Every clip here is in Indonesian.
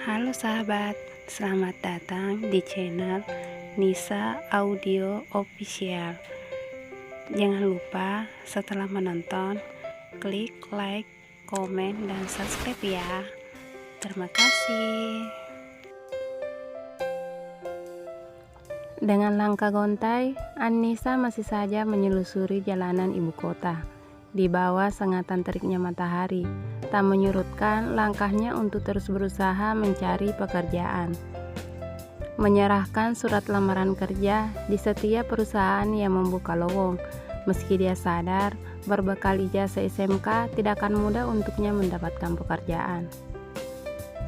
Halo sahabat, selamat datang di channel Nisa Audio Official. Jangan lupa setelah menonton, klik like, komen, dan subscribe ya. Terima kasih. Dengan langkah gontai, Anissa masih saja menyelusuri jalanan ibu kota. Di bawah sengatan teriknya matahari, tak menyurutkan langkahnya untuk terus berusaha mencari pekerjaan. Menyerahkan surat lamaran kerja di setiap perusahaan yang membuka lowong, meski dia sadar berbekal ijazah SMK tidak akan mudah untuknya mendapatkan pekerjaan.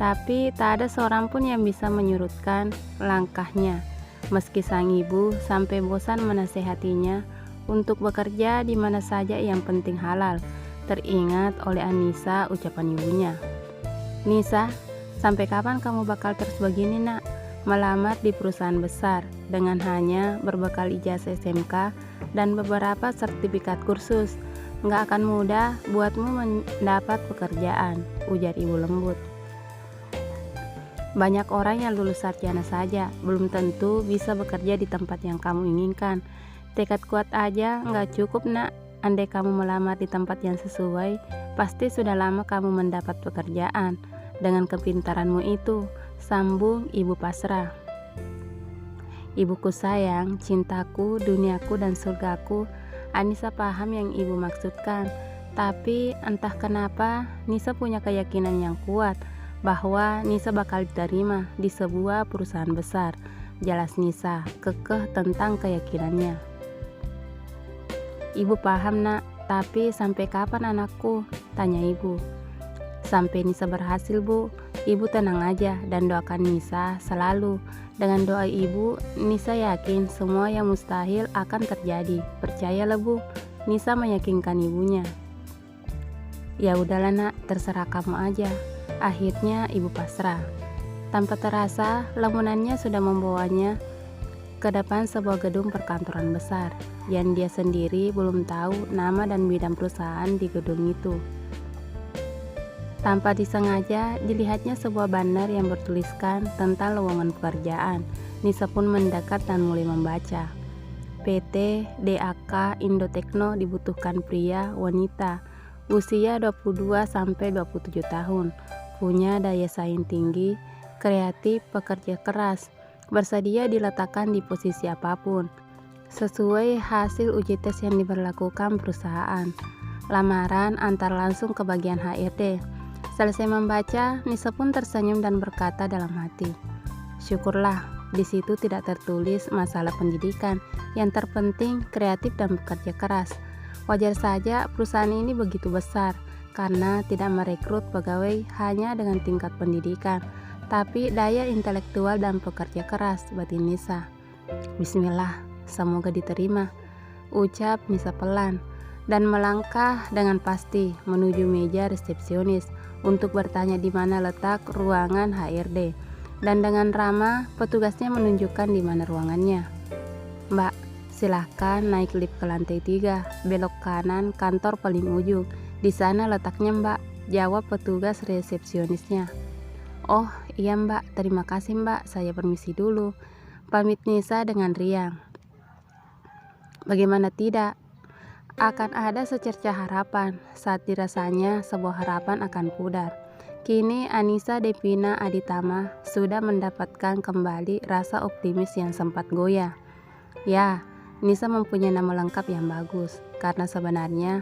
Tapi tak ada seorang pun yang bisa menyurutkan langkahnya, meski sang ibu sampai bosan menasehatinya untuk bekerja di mana saja yang penting halal. Teringat oleh Anissa ucapan ibunya, "Nisa, sampai kapan kamu bakal terus begini nak? Melamar di perusahaan besar dengan hanya berbekal ijazah SMK dan beberapa sertifikat kursus. Nggak akan mudah buatmu mendapat pekerjaan," ujar ibu lembut. "Banyak orang yang lulus sarjana saja belum tentu bisa bekerja di tempat yang kamu inginkan. Tekad kuat aja nggak cukup nak. Andai kamu melamar di tempat yang sesuai, pasti sudah lama kamu mendapat pekerjaan dengan kepintaranmu itu," sambung ibu pasrah. "Ibuku sayang, cintaku, duniaku, dan surgaku." Anissa paham yang ibu maksudkan, tapi entah kenapa Nisa punya keyakinan yang kuat bahwa Nisa bakal diterima di sebuah perusahaan besar. Jelas Nisa kekeh tentang keyakinannya. "Ibu paham nak, tapi sampai kapan anakku?" tanya ibu. "Sampai Nisa berhasil bu, ibu tenang aja dan doakan Nisa selalu. Dengan doa ibu, Nisa yakin semua yang mustahil akan terjadi. Percayalah bu," Nisa meyakinkan ibunya. "Ya udahlah nak, terserah kamu aja." Akhirnya ibu pasrah. Tanpa terasa, lamunannya sudah membawanya ke depan sebuah gedung perkantoran besar yang dia sendiri belum tahu nama dan bidang perusahaan di gedung itu. Tanpa disengaja dilihatnya sebuah banner yang bertuliskan tentang lowongan pekerjaan. Nisa pun mendekat dan mulai membaca. PT DAK Indotekno dibutuhkan pria wanita usia 22-27 tahun, punya daya saing tinggi, kreatif, pekerja keras, bersedia diletakkan di posisi apapun sesuai hasil uji tes yang diberlakukan perusahaan. Lamaran antar langsung ke bagian HRD. Selesai membaca, Nisa pun tersenyum dan berkata dalam hati, "Syukurlah, di situ tidak tertulis masalah pendidikan. Yang terpenting kreatif dan bekerja keras." Wajar saja perusahaan ini begitu besar karena tidak merekrut pegawai hanya dengan tingkat pendidikan, tapi daya intelektual dan pekerja keras, batin Nisa. "Bismillah, semoga diterima," ucap Nisa pelan dan melangkah dengan pasti menuju meja resepsionis untuk bertanya di mana letak ruangan HRD. Dan dengan ramah, petugasnya menunjukkan di mana ruangannya. "Mbak, silahkan naik lift ke lantai 3, belok kanan kantor paling ujung. Di sana letaknya mbak," jawab petugas resepsionisnya. "Oh iya mbak, terima kasih mbak, saya permisi dulu," pamit Nisa dengan riang. Bagaimana tidak, akan ada secercah harapan saat dirasanya sebuah harapan akan pudar. Kini Anissa Devina Aditama sudah mendapatkan kembali rasa optimis yang sempat goyah. Ya, Nisa mempunyai nama lengkap yang bagus, karena sebenarnya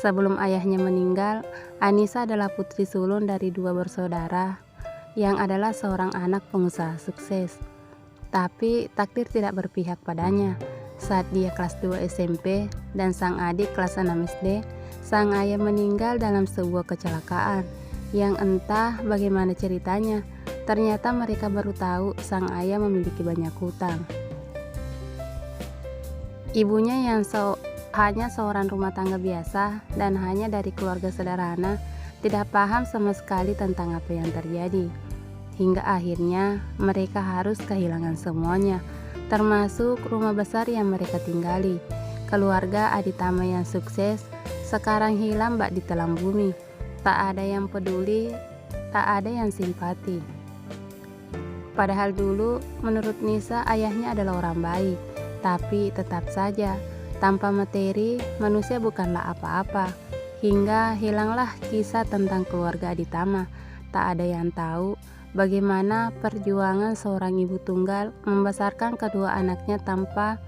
sebelum ayahnya meninggal, Anissa adalah putri sulung dari 2 bersaudara yang adalah seorang anak pengusaha sukses. Tapi takdir tidak berpihak padanya. Saat dia kelas 2 SMP dan sang adik kelas 6 SD, sang ayah meninggal dalam sebuah kecelakaan yang entah bagaimana ceritanya. Ternyata mereka baru tahu sang ayah memiliki banyak hutang. Ibunya yang hanya seorang rumah tangga biasa dan hanya dari keluarga sederhana, tidak paham sama sekali tentang apa yang terjadi. Hingga akhirnya mereka harus kehilangan semuanya, termasuk rumah besar yang mereka tinggali. Keluarga Aditama yang sukses sekarang hilang bak ditelan bumi. Tak ada yang peduli, tak ada yang simpati. Padahal dulu menurut Nisa ayahnya adalah orang baik, tapi tetap saja tanpa materi manusia bukanlah apa-apa. Hingga hilanglah kisah tentang keluarga Aditama. Tak ada yang tahu bagaimana perjuangan seorang ibu tunggal membesarkan kedua anaknya tanpa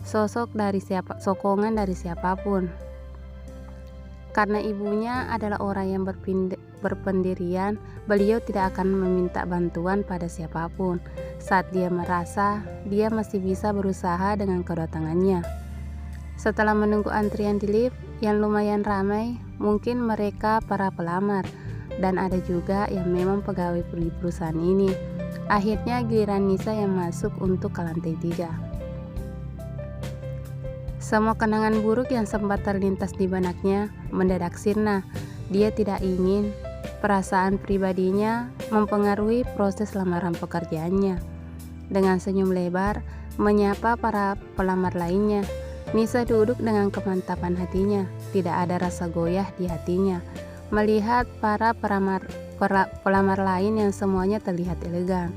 sokongan dari siapapun. Karena ibunya adalah orang yang berpendirian, beliau tidak akan meminta bantuan pada siapapun saat dia merasa dia masih bisa berusaha dengan kedua tangannya. Setelah menunggu antrian di lift yang lumayan ramai, mungkin mereka para pelamar dan ada juga yang memang pegawai di perusahaan ini. Akhirnya giliran Nisa yang masuk untuk ke lantai 3. Semua kenangan buruk yang sempat terlintas di benaknya mendadak sirna. Dia tidak ingin perasaan pribadinya mempengaruhi proses lamaran pekerjaannya. Dengan senyum lebar menyapa para pelamar lainnya, Nisa duduk dengan kemantapan hatinya. Tidak ada rasa goyah di hatinya melihat para pelamar lain yang semuanya terlihat elegan.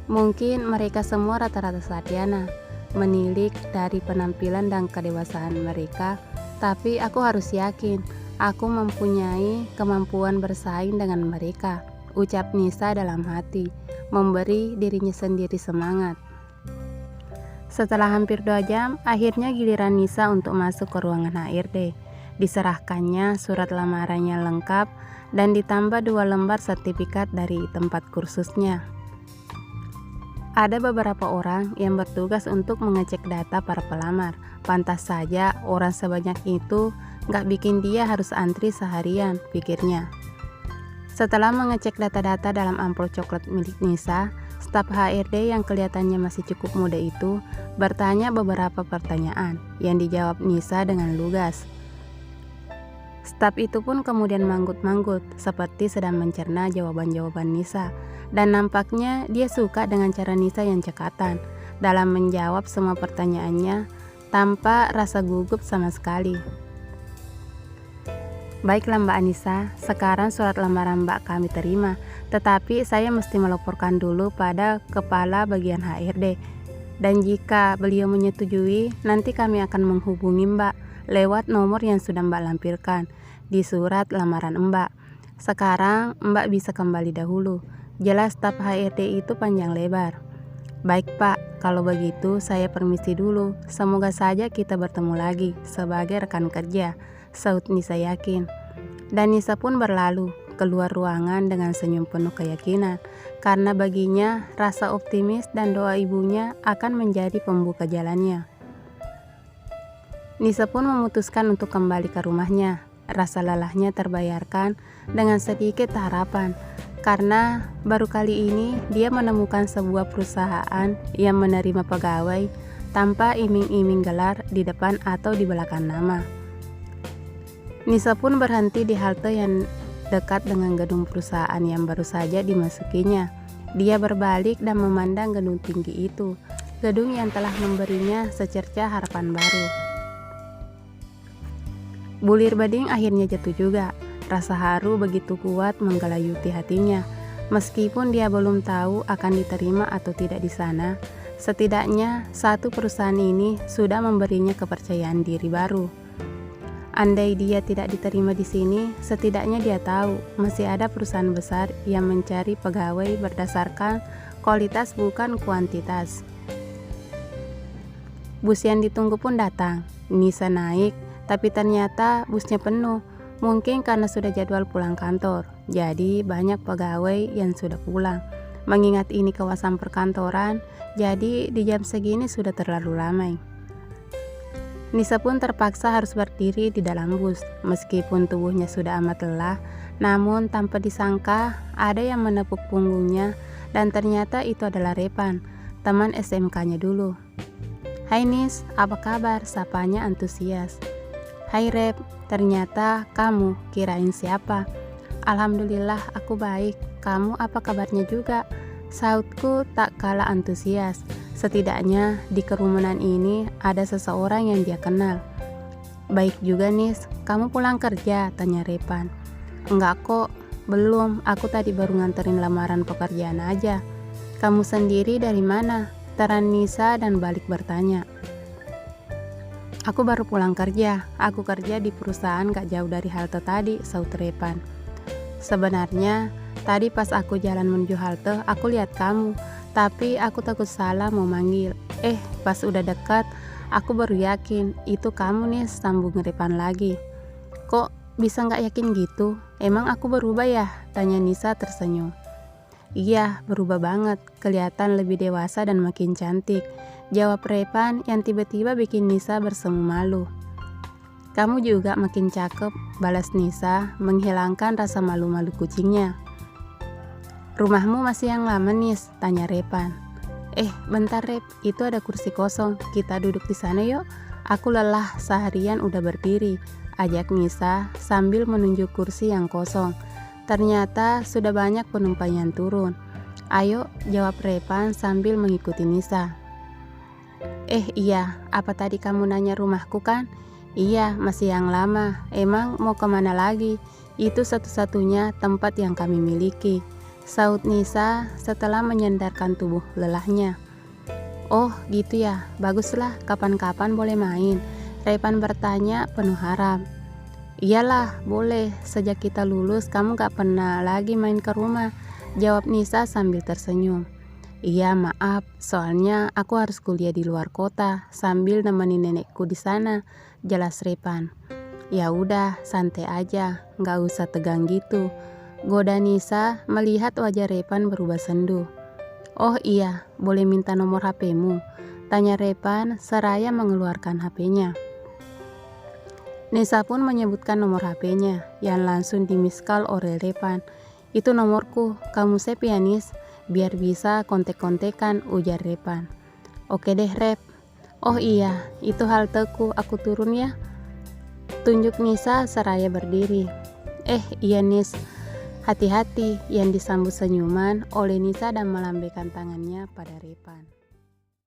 Mungkin mereka semua rata-rata sarjana, menilik dari penampilan dan kedewasaan mereka, tapi aku harus yakin aku mempunyai kemampuan bersaing dengan mereka, ucap Nisa dalam hati, memberi dirinya sendiri semangat. Setelah hampir 2 jam, akhirnya giliran Nisa untuk masuk ke ruangan HRD. Diserahkannya surat lamarannya lengkap dan ditambah 2 lembar sertifikat dari tempat kursusnya. Ada beberapa orang yang bertugas untuk mengecek data para pelamar. Pantas saja orang sebanyak itu gak bikin dia harus antri seharian, pikirnya. Setelah mengecek data-data dalam amplop coklat milik Nisa, staf HRD yang kelihatannya masih cukup muda itu bertanya beberapa pertanyaan yang dijawab Nisa dengan lugas. Staf itu pun kemudian manggut-manggut seperti sedang mencerna jawaban-jawaban Nisa, dan nampaknya dia suka dengan cara Nisa yang cekatan dalam menjawab semua pertanyaannya tanpa rasa gugup sama sekali. Baiklah Mbak Anissa, sekarang surat lamaran Mbak kami terima, tetapi saya mesti melaporkan dulu pada kepala bagian HRD. Dan jika beliau menyetujui, nanti kami akan menghubungi Mbak lewat nomor yang sudah Mbak lampirkan di surat lamaran Mbak. Sekarang Mbak bisa kembali dahulu. Jelas staf HRD itu panjang lebar. Baik Pak, kalau begitu saya permisi dulu. Semoga saja kita bertemu lagi sebagai rekan kerja, saut Nisa yakin. Dan Nisa pun berlalu keluar ruangan dengan senyum penuh keyakinan, karena baginya rasa optimis dan doa ibunya akan menjadi pembuka jalannya. Nisa pun memutuskan untuk kembali ke rumahnya. Rasa lelahnya terbayarkan dengan sedikit harapan, karena baru kali ini dia menemukan sebuah perusahaan yang menerima pegawai tanpa iming-iming gelar di depan atau di belakang nama. Nisa pun berhenti di halte yang dekat dengan gedung perusahaan yang baru saja dimasukinya. Dia berbalik dan memandang gedung tinggi itu, gedung yang telah memberinya secerca harapan baru. Bulir beding akhirnya jatuh juga. Rasa haru begitu kuat menggelayuti hatinya. Meskipun dia belum tahu akan diterima atau tidak di sana, setidaknya satu perusahaan ini sudah memberinya kepercayaan diri baru. Andai dia tidak diterima di sini, setidaknya dia tahu masih ada perusahaan besar yang mencari pegawai berdasarkan kualitas bukan kuantitas. Bus yang ditunggu pun datang. Nisa naik, tapi ternyata busnya penuh. Mungkin karena sudah jadwal pulang kantor, jadi banyak pegawai yang sudah pulang. Mengingat ini kawasan perkantoran, jadi di jam segini sudah terlalu ramai. Nisa pun terpaksa harus berdiri di dalam bus. Meskipun tubuhnya sudah amat lelah, namun tanpa disangka ada yang menepuk punggungnya, dan ternyata itu adalah Repan, teman SMK-nya dulu. Hai Nis, apa kabar? Sapanya antusias. Hai Rep, ternyata kamu, kirain siapa? Alhamdulillah aku baik, kamu apa kabarnya juga? Sautku tak kalah antusias. Setidaknya di kerumunan ini ada seseorang yang dia kenal. Baik juga Nis, kamu pulang kerja? Tanya Repan. Enggak kok, belum, aku tadi baru nganterin lamaran pekerjaan aja. Kamu sendiri dari mana? Teran Nisa dan balik bertanya. Aku baru pulang kerja, aku kerja di perusahaan gak jauh dari halte tadi, saut Repan. Sebenarnya, tadi pas aku jalan menuju halte, aku lihat kamu, tapi aku takut salah mau manggil. Pas udah dekat, aku baru yakin, itu kamu nih, sambung Repan lagi. Kok bisa gak yakin gitu? Emang aku berubah ya? Tanya Nisa tersenyum. Iya, berubah banget, kelihatan lebih dewasa dan makin cantik, jawab Repan yang tiba-tiba bikin Nisa bersemu malu. Kamu juga makin cakep, balas Nisa menghilangkan rasa malu-malu kucingnya. Rumahmu masih yang lama, Nis? Tanya Repan. Bentar Rep, itu ada kursi kosong, kita duduk di sana yuk. Aku lelah seharian udah berdiri, ajak Nisa sambil menunjuk kursi yang kosong. Ternyata sudah banyak penumpang yang turun. Ayo, jawab Repan sambil mengikuti Nisa. Iya, apa tadi kamu nanya rumahku kan? Iya, masih yang lama. Emang mau kemana lagi? Itu satu-satunya tempat yang kami miliki, saut Nisa setelah menyandarkan tubuh lelahnya. Oh gitu ya, baguslah, kapan-kapan boleh main? Repan bertanya penuh harap. Iyalah, boleh, sejak kita lulus kamu gak pernah lagi main ke rumah, jawab Nisa sambil tersenyum. Iya maaf, soalnya aku harus kuliah di luar kota sambil nemenin nenekku di sana, jelas Repan. Ya udah, santai aja, gak usah tegang gitu, goda Nisa melihat wajah Repan berubah sendu. Oh iya, boleh minta nomor HP-mu? Tanya Repan seraya mengeluarkan HP-nya. Nisa pun menyebutkan nomor HP-nya yang langsung di-miss-call oleh Repan. Itu nomorku, kamu save ya Nis, biar bisa kontek-kontekan, ujar Repan. Oke deh Rep. Oh iya, itu halteku, aku turun ya, tunjuk Nisa seraya berdiri. Iya Nis, hati-hati, yang disambut senyuman oleh Nisa dan melambaikan tangannya pada Repan.